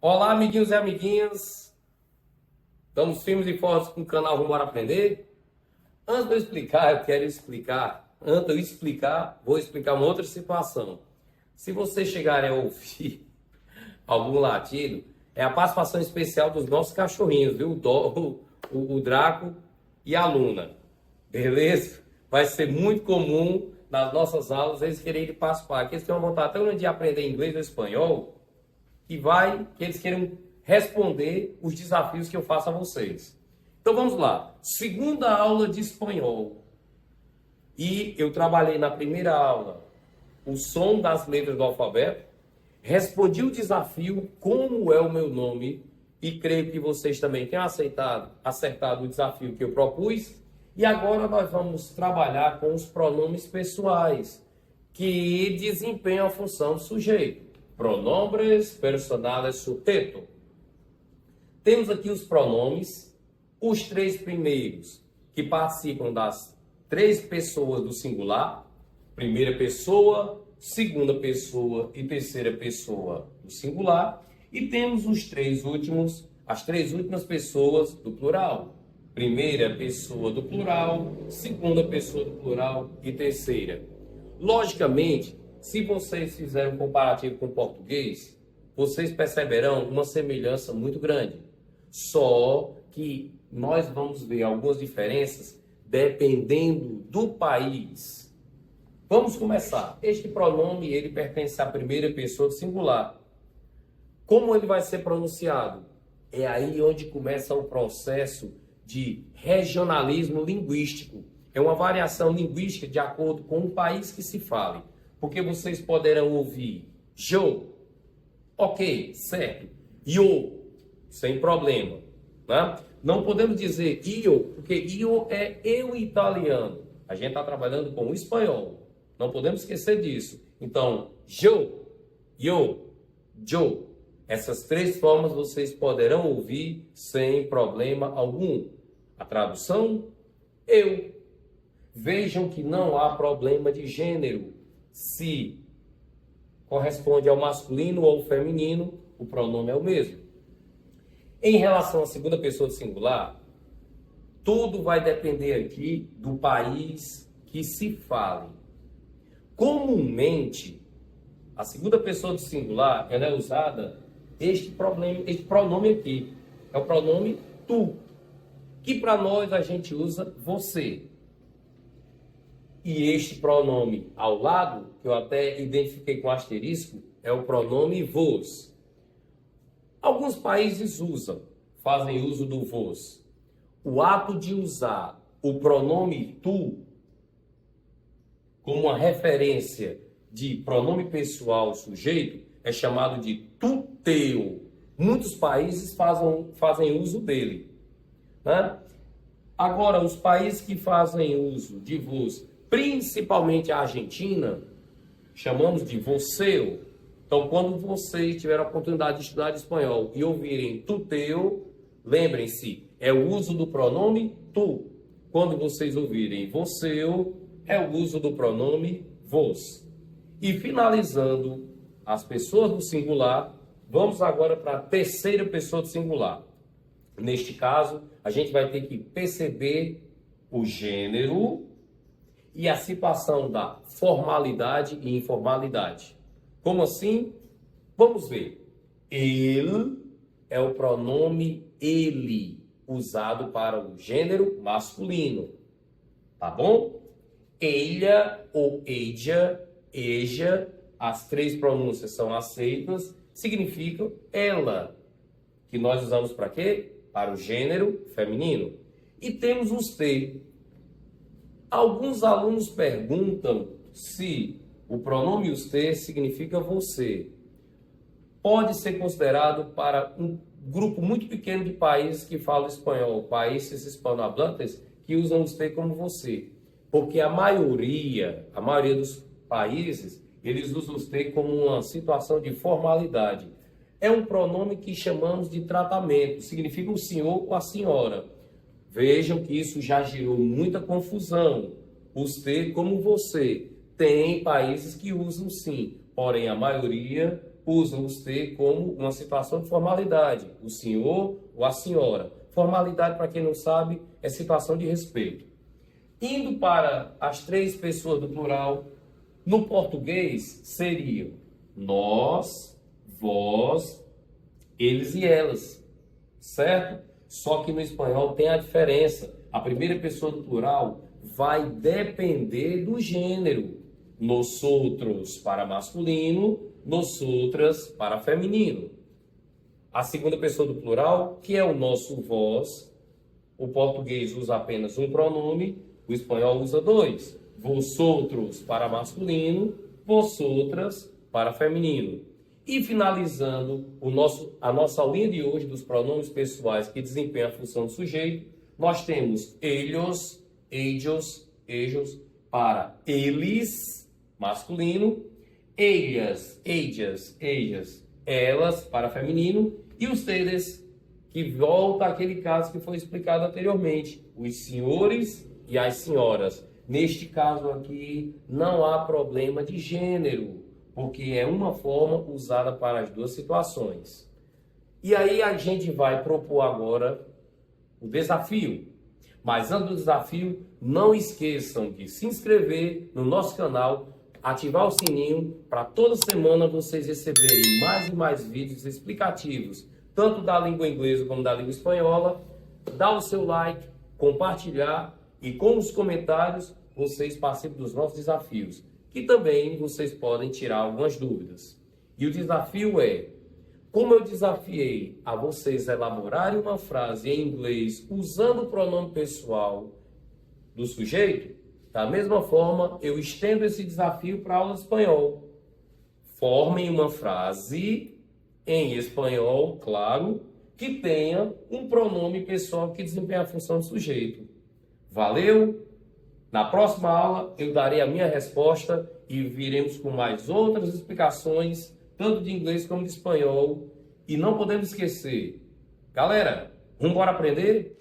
Olá, amiguinhos e amiguinhas. Estamos firmes e fortes com o canal Vamos Aprender. Antes de eu explicar, eu quero explicar. Antes de eu explicar, vou explicar uma outra situação. Se vocês chegarem a ouvir algum latido, é a participação especial dos nossos cachorrinhos, viu? O Draco e a Luna. Beleza? Vai ser muito comum nas nossas aulas eles quererem participar. Que eles têm uma vontade tão grande de aprender inglês ou espanhol que eles queiram responder os desafios que eu faço a vocês. Então vamos lá. Segunda aula de espanhol. E eu trabalhei na primeira aula o som das letras do alfabeto. Respondi o desafio, como é o meu nome, e creio que vocês também tenham acertado o desafio que eu propus. E agora nós vamos trabalhar com os pronomes pessoais, que desempenham a função do sujeito. Pronombres personales sujeto. Temos aqui os pronomes, os três primeiros, que participam das três pessoas do singular, primeira pessoa, segunda pessoa e terceira pessoa do singular, e temos as três últimas pessoas do plural. Primeira pessoa do plural, segunda pessoa do plural e terceira. Logicamente, se vocês fizerem um comparativo com o português, vocês perceberão uma semelhança muito grande. Só que nós vamos ver algumas diferenças dependendo do país. Vamos começar. Este pronome, ele pertence à primeira pessoa do singular. Como ele vai ser pronunciado? É aí onde começa o processo de regionalismo linguístico. É uma variação linguística de acordo com o país que se fale. Porque vocês poderão ouvir yo, ok, certo, yo, sem problema. Né? Não podemos dizer io, porque io é eu italiano. A gente está trabalhando com o espanhol. Não podemos esquecer disso. Então, yo, yo. Essas três formas vocês poderão ouvir sem problema algum. A tradução, eu. Vejam que não há problema de gênero. Se corresponde ao masculino ou ao feminino, o pronome é o mesmo. Em relação à segunda pessoa do singular, tudo vai depender aqui do país que se fale. Comumente, a segunda pessoa do singular, ela é usada este pronome aqui. É o pronome tu, que para nós a gente usa você. E este pronome ao lado, que eu até identifiquei com asterisco, é o pronome vos. Alguns países fazem uso do vos. O ato de usar o pronome tu como uma referência de pronome pessoal sujeito é chamado de tuteu. Muitos países fazem uso dele. Né? Agora, os países que fazem uso de vos, principalmente a Argentina, chamamos de você. Então, quando vocês tiverem a oportunidade de estudar espanhol e ouvirem tuteu, lembrem-se, é o uso do pronome tu. Quando vocês ouvirem você, é o uso do pronome vos. E finalizando as pessoas do singular, vamos agora para a terceira pessoa do singular. Neste caso, a gente vai ter que perceber o gênero e a situação da formalidade e informalidade. Como assim? Vamos ver. Ele é o pronome ele, usado para o gênero masculino. Tá bom? Ella ou eja, as três pronúncias são aceitas, significam ela, que nós usamos para quê? Para o gênero feminino. E temos os te. Alguns alunos perguntam se o pronome usted significa você. Pode ser considerado para um grupo muito pequeno de países que falam espanhol, países hispanohablantes que usam usted como você. Porque a maioria dos países, eles usam usted como uma situação de formalidade. É um pronome que chamamos de tratamento, significa o senhor ou a senhora. Vejam que isso já gerou muita confusão. Usted como você. Tem países que usam sim, porém a maioria usam o você como uma situação de formalidade, o senhor ou a senhora. Formalidade, para quem não sabe, é situação de respeito. Indo para as três pessoas do plural, no português seriam nós, vós, eles e elas, certo? Só que no espanhol tem a diferença. A primeira pessoa do plural vai depender do gênero. Nosotros para masculino, nosotras para feminino. A segunda pessoa do plural, que é o nosso vós, o português usa apenas um pronome, o espanhol usa dois. Vosotros para masculino, vosotras para feminino. E finalizando a nossa aulinha de hoje dos pronomes pessoais que desempenham a função do sujeito, nós temos ellos, ellos para eles, masculino, ellas, elas para feminino, e ustedes, que volta àquele caso que foi explicado anteriormente, os senhores e as senhoras. Neste caso aqui, não há problema de gênero, porque é uma forma usada para as duas situações. E aí a gente vai propor agora o desafio. Mas antes do desafio, não esqueçam de se inscrever no nosso canal, ativar o sininho para toda semana vocês receberem mais e mais vídeos explicativos, tanto da língua inglesa como da língua espanhola. Dá o seu like, compartilhar e com os comentários vocês participam dos nossos desafios, que também vocês podem tirar algumas dúvidas. E o desafio é, como eu desafiei a vocês elaborarem uma frase em inglês usando o pronome pessoal do sujeito, da mesma forma eu estendo esse desafio para a aula de espanhol. Formem uma frase em espanhol, claro, que tenha um pronome pessoal que desempenha a função do sujeito. Valeu? Na próxima aula eu darei a minha resposta e viremos com mais outras explicações, tanto de inglês como de espanhol. E não podemos esquecer, galera, vamos embora aprender?